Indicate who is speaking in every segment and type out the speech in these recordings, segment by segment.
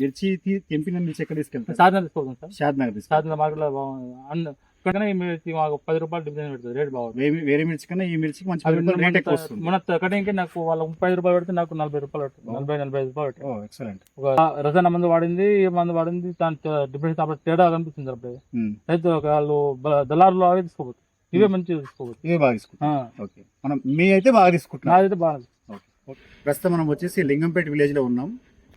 Speaker 1: మిర్చి తెంపిన మిర్చి ఎక్కడ తీసుకెళ్తారు?
Speaker 2: సాధన తీసుకోవచ్చు సార్.
Speaker 1: షాద్ నగర్
Speaker 2: సాధన మార్కెట్లో బాగుంది. ఇక్కడనే మిర్చి మాకు 10 రూపాయలు డిఫరెన్స్ పెడుతుంది, రేట్ బాగుంది.
Speaker 1: వేరే మిర్చి కన్నా ఈ మిర్చికి మంచి రేట్ ఎక్కువ వస్తుంది.
Speaker 2: మన కటింగ్కి నాకు వాళ్ళ 30 రూపాయలు పెడితే నాకు 40 రూపాయలు పడుతుంది, 40-45 రూపాయలు పడుతుంది.
Speaker 1: ఎక్సలెంట్.
Speaker 2: ఒక రసాయన మందు వాడింది, ఏ మందు వాడింది, దాని డిఫరెన్స్ అప్పుడు తేడా కనిపిస్తుంది. అప్పుడు రైతు వాళ్ళు దళారులు అవే తీసుకోవచ్చు, ఇవే మంచిగా తీసుకోవచ్చు,
Speaker 1: ఇవే బాగా తీసుకుంటాం. ఓకే, మనం మీ అయితే బాగా తీసుకుంటున్నాం.
Speaker 2: నాదైతే బాగుంది.
Speaker 1: ప్రస్తుతం మనం వచ్చేసి లింగంపేట విలేజ్లో ఉన్నాం,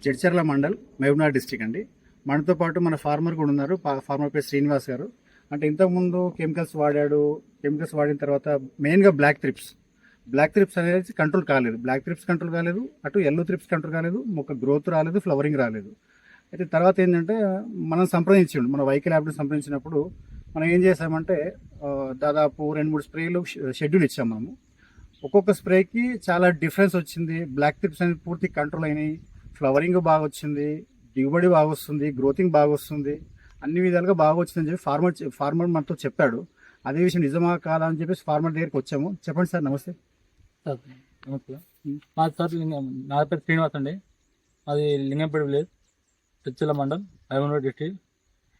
Speaker 1: జడ్చర్ల మండల్, మహబూబ్నగర్ డిస్ట్రిక్ట్ అండి. మనతో పాటు మన ఫార్మర్ కూడా ఉన్నారు, ఫార్మర్ పేరు శ్రీనివాస్ గారు. అంటే ఇంతకుముందు కెమికల్స్ వాడిన తర్వాత మెయిన్గా బ్లాక్ త్రిప్స్ అనేది కంట్రోల్ కాలేదు, అటు ఎల్లో త్రిప్స్ కంట్రోల్ కాలేదు, మొక్క గ్రోత్ రాలేదు, ఫ్లవరింగ్ రాలేదు. అయితే తర్వాత ఏంటంటే మనం సంప్రదించండి, మన వైకల్ యాప్ని సంప్రదించినప్పుడు మనం ఏం చేసామంటే దాదాపు 2-3 స్ప్రేలు షెడ్యూల్ ఇచ్చాం. మనము ఒక్కొక్క స్ప్రేకి చాలా డిఫరెన్స్ వచ్చింది. బ్లాక్ త్రిప్స్ అనేది పూర్తి కంట్రోల్ అయినాయి, ఫ్లవరింగ్ బాగా వచ్చింది, దిగుబడి బాగా వస్తుంది, గ్రోతింగ్ బాగా వస్తుంది, అన్ని విధాలుగా బాగా వచ్చిందని చెప్పి ఫార్మర్ మనతో చెప్పాడు. అదే విషయం నిజమా కాదా అని చెప్పేసి ఫార్మర్ దగ్గరికి వచ్చాము. చెప్పండి సార్. నమస్తే
Speaker 2: సార్. నమస్తే సార్. నా పేరు శ్రీనివాస్ అండి, అది లింగంపేట విలేజ్, చర్చల మండల్, మహబూబ్నగర్ డిస్ట్రిక్ట్.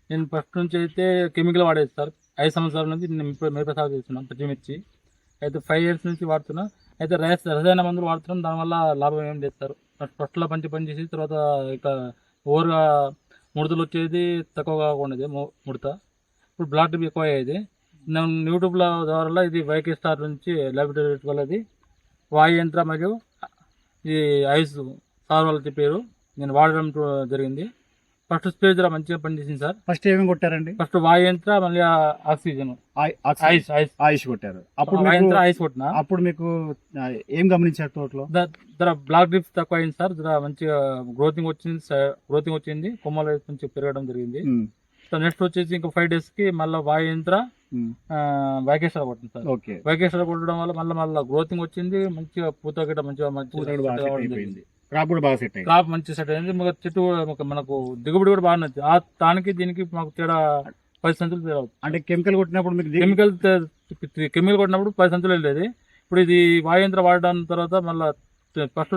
Speaker 2: నేను ఫస్ట్ నుంచి అయితే కెమికల్ వాడేది సార్. 5 సంవత్సరాల నుంచి నేను మిరప సాగు చేస్తున్నాను, పచ్చిమిర్చి. అయితే 5 ఇయర్స్ నుంచి వాడుతున్నా. అయితే రసాయన మందులు వాడుతున్నాం, దానివల్ల లాభం ఏం లేదు సార్. ఫస్ట్లో పనిచేసి తర్వాత ఇక ఓవర్గా ముడతలు వచ్చేది, తక్కువగా ఉండేది ముడత. ఇప్పుడు బ్లాక్ టిప్ ఎక్కువ అయ్యేది. నేను యూట్యూబ్లో ద్వారా ఇది వైకే స్టార్ నుంచి ల్యాబొరేటరీ వాళ్ళది వాయు యంత్ర మరియు ఈ ఐస్ సార్ వాళ్ళు చెప్పారు, నేను వాడడం జరిగింది. ఫస్ట్ స్టేజ్ లో మంచిగా పనిచేసింది సార్.
Speaker 1: ఫస్ట్ ఏమేమి కొట్టారండి?
Speaker 2: ఫస్ట్ వాయు యంత్ర, మళ్ళీ ఆక్సిజన్,
Speaker 1: ఐస్ కొట్టారు.
Speaker 2: ఐస్ కొట్టిన.
Speaker 1: అప్పుడు మీకు ఏం గమనించారు తోటలో?
Speaker 2: బ్లాక్ డ్రిప్స్ తక్కువ అయింది సార్, మంచిగా గ్రోతింగ్ వచ్చింది, కొమ్మలు కొంచెం పెరగడం జరిగింది. నెక్స్ట్ వచ్చేసి ఇంకా 5 days కి మళ్ళీ వాయు యంత్ర, వైకేశ్వర కొట్టింది సార్. వైకేశ్వర కొట్టడం వల్ల మళ్ళీ గ్రోతింగ్ వచ్చింది, మంచిగా పూత గిట్ట మంచిగా
Speaker 1: క్రాప్ కూడా బాగా సెట్ అయింది.
Speaker 2: క్రాప్ మంచి సెట్ అయింది. చెట్టు మనకు దిగుబడి కూడా బాగా నచ్చింది. దానికి దీనికి మాకు తేడా 10 సంచులు తేడా.
Speaker 1: అంటే కెమికల్ కొట్టినప్పుడు మీకు
Speaker 2: కెమికల్ కొట్టినప్పుడు 10 సంచులు వెళ్ళేది. ఇప్పుడు ఇది వాయుయంత్ర వాడడం తర్వాత మళ్ళీ ఫస్ట్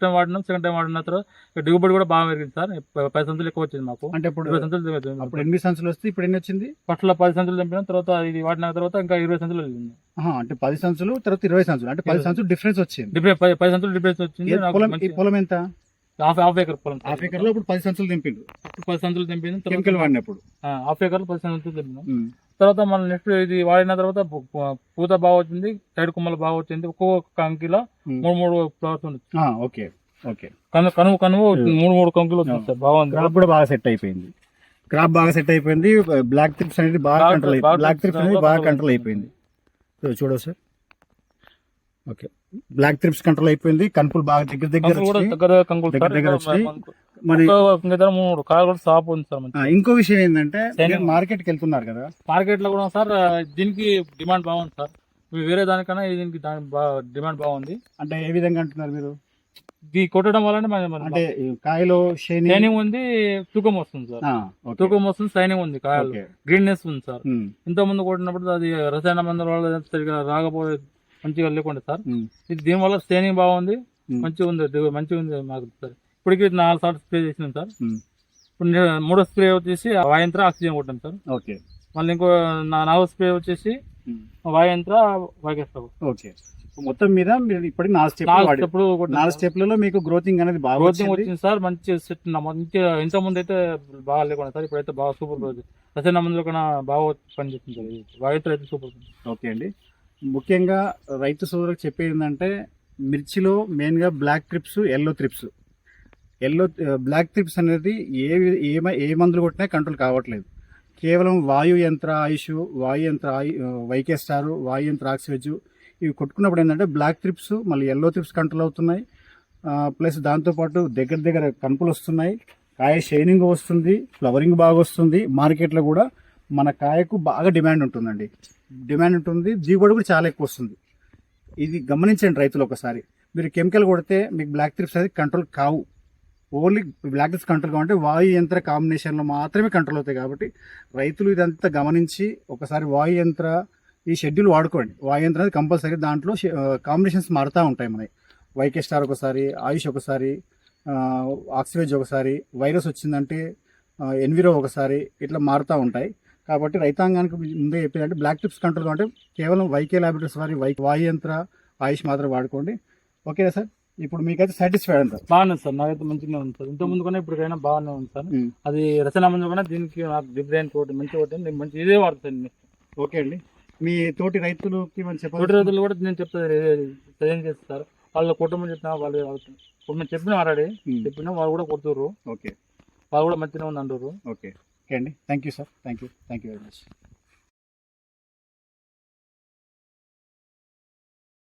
Speaker 2: టైం వాడినాం, సెకండ్ టైం వాడిన తర్వాత దిగుబడి కూడా బాగా పెరిగింది సార్. 10 సంచులు ఎక్కువ వచ్చింది మాకు.
Speaker 1: అంటే ఇప్పుడు 20 సంచులు అప్పుడు 8 సంచులు వస్తే ఇప్పుడు ఎన్ని వచ్చింది?
Speaker 2: ఫస్ట్ లో 10 సంచులు తెంపిన తర్వాత ఇది వాడిన తర్వాత ఇంకా 20 సంచులు వెళ్ళింది.
Speaker 1: అంటే 10 సంచులు తర్వాత 20 సంచులు, అంటే 10 సంచులు డిఫరెన్స్ వచ్చింది.
Speaker 2: 10 సంచులు డిఫరెన్స్ వచ్చింది.
Speaker 1: పొలం ఎంత?
Speaker 2: హాఫ్ ఎకర్ పొలం.
Speaker 1: హాఫ్ ఎకర్ లో ఇప్పుడు 10 సంచులు తెంపిండు.
Speaker 2: 10 సంచులు తెంపింది
Speaker 1: కెమికల్ వాడినప్పుడు.
Speaker 2: హాఫ్ ఎకర్ లో 10 సంచులు తెంపినాం. తర్వాత మళ్ళీ నెక్స్ట్ ఇది వాడిన తర్వాత పూత బాగా వచ్చింది, సైడ్ కొమ్మలు బాగా వచ్చింది. ఒక్కొక్క కంకిలో 3 ఫ్లవర్స్ ఉంది.
Speaker 1: Okay okay.
Speaker 2: కనువు 3 కంకులు వచ్చింది సార్. బాగుంది.
Speaker 1: క్రాప్ కూడా బాగా సెట్ అయిపోయింది. బ్లాక్ త్రిప్స్ అనేది బాగా కంట్రోల్ అయిపోయింది. చూడవు sir. Okay, black thrips control అయిపోయింది. కనుపులు బాగా దగ్గర వచ్చాయి. మరి ఇంకో విషయం ఏంటంటే మార్కెట్ కి వెళ్తున్నారు కదా,
Speaker 2: మార్కెట్ లో కూడా సార్ దీనికి డిమాండ్ బాగుంది సార్. వేరే దానికన్నా దీనికి డిమాండ్ బాగుంది.
Speaker 1: అంటే ఏ విధంగా అంటున్నారు మీరు?
Speaker 2: ఇది కొట్టడం వల్ల
Speaker 1: అంటే కాయలో
Speaker 2: షైనింగ్ ఉంది, తూకం వస్తుంది సార్. తూకం వస్తుంది, షైనింగ్ ఉంది, కాయలు గ్రీన్నెస్ ఉంది సార్. ఇంత ముందు కొట్టినప్పుడు అది రసాయన మందుల వల్ల సరిగా రాకపోతే మంచిగా లేకుండా సార్. ఇది దీని వల్ల షైనింగ్ బాగుంది, మంచిగా ఉంది మాకు సార్. ఇప్పటికి 4 సార్లు స్ప్రే చేసినాం సార్. ఇప్పుడు 3వ స్ప్రే వచ్చేసి వాయంత్ర ఆక్సిజన్ కొట్టాం సార్.
Speaker 1: ఓకే.
Speaker 2: మళ్ళీ ఇంకో 4వ స్ప్రే వచ్చేసి వాయంత్ర వైకేశ్వర.
Speaker 1: ఓకే, మొత్తం మీద మీరు ఇప్పటికి 4 స్టెప్లలో మీకు గ్రోతింగ్ అనేది బాగా
Speaker 2: వచ్చింది సార్. మంచి సెట్. ఇంత ముందు అయితే బాగా లేకుండా సార్, ఇప్పుడైతే బాగా సూపర్ రోజు. రసాయన మందులో కన్నా బాగా పనిచేస్తుంది సార్. వాయంత్ర అయితే సూపర్.
Speaker 1: ఓకే అండి. ముఖ్యంగా రైతు సోదరులకు చెప్పేది ఏంటంటే మిర్చిలో మెయిన్గా బ్లాక్ త్రిప్స్, బ్లాక్ త్రిప్స్ అనేది ఏ మందులు కొట్టినా కంట్రోల్ కావట్లేదు. కేవలం వాయు యంత్ర ఆయుష్, వైకే స్టార్, వాయు యంత్ర ఆక్సివేజ్ ఇవి కొట్టుకున్నప్పుడు ఏంటంటే బ్లాక్ త్రిప్స్ మళ్ళీ ఎల్లో త్రిప్స్ కంట్రోల్ అవుతున్నాయి. ప్లస్ దాంతోపాటు దగ్గర కనుపులు వస్తున్నాయి, కాయ షైనింగ్ వస్తుంది, ఫ్లవరింగ్ బాగా వస్తుంది. మార్కెట్లో కూడా మన కాయకు బాగా డిమాండ్ ఉంటుంది, దిగుబడి కూడా చాలా ఎక్కువ వస్తుంది. ఇది గమనించండి రైతులు. ఒకసారి మీరు కెమికల్ కొడితే మీకు బ్లాక్ త్రిప్స్ అనేది కంట్రోల్ కావు. ఓన్లీ బ్లాక్ త్రిప్స్ కంట్రోల్ కావాలంటే వాయు యంత్ర కాంబినేషన్లో మాత్రమే కంట్రోల్ అవుతాయి. కాబట్టి రైతులు ఇదంతా గమనించి ఒకసారి వాయు యంత్ర ఈ షెడ్యూల్ వాడుకోండి. వాయు యంత్రం అనేది కంపల్సరీ. దాంట్లో కాంబినేషన్స్ మారుతూ ఉంటాయి. మనకి వైకే స్టార్ ఒకసారి, ఆయుష్ ఒకసారి, ఆక్సివేజ్ ఒకసారి, వైరస్ వచ్చిందంటే ఎన్విరో ఒకసారి, ఇట్లా మారుతూ ఉంటాయి. కాబట్టి రైతాంగానికి ముందే చెప్పేదంటే బ్లాక్ టిప్స్ కంట్రోల్ అంటే కేవలం వైకే ల్యాబొరేటరీస్ వారి వాయు యంత్ర ఆయుష్ మాత్రం వాడుకోండి. ఓకేనా సార్? ఇప్పుడు మీకైతే సాటిస్ఫైడ్ అంటారు?
Speaker 2: బాగుంది సార్, నాకైతే మంచిగా ఉంది సార్. ఇంత ముందు కన్నా ఇప్పటికైనా బాగానే ఉంది సార్. అది రచన ముందు కన్నా దీనికి నాకు డిఫరెంట్ ఒకటి మంచి ఒకటి నేను మంచి ఇదే వాడుతాను.
Speaker 1: ఓకే అండి. మీ తోటి రైతులకి మనం
Speaker 2: తోటి
Speaker 1: చెప్పాలి.
Speaker 2: రైతులు కూడా నేను చెప్తాను సజెషన్ చేస్తారు. వాళ్ళ కుటుంబం చెప్పినా వాళ్ళు కుటుంబం చెప్పిన ఆల్రెడీ చెప్పినా వాళ్ళు కూడా కొడుతుర్రు.
Speaker 1: ఓకే,
Speaker 2: వాళ్ళు కూడా మంచిగా ఉంది అంటారు.
Speaker 1: ఓకే అండి. Thank you sir. Thank you very much.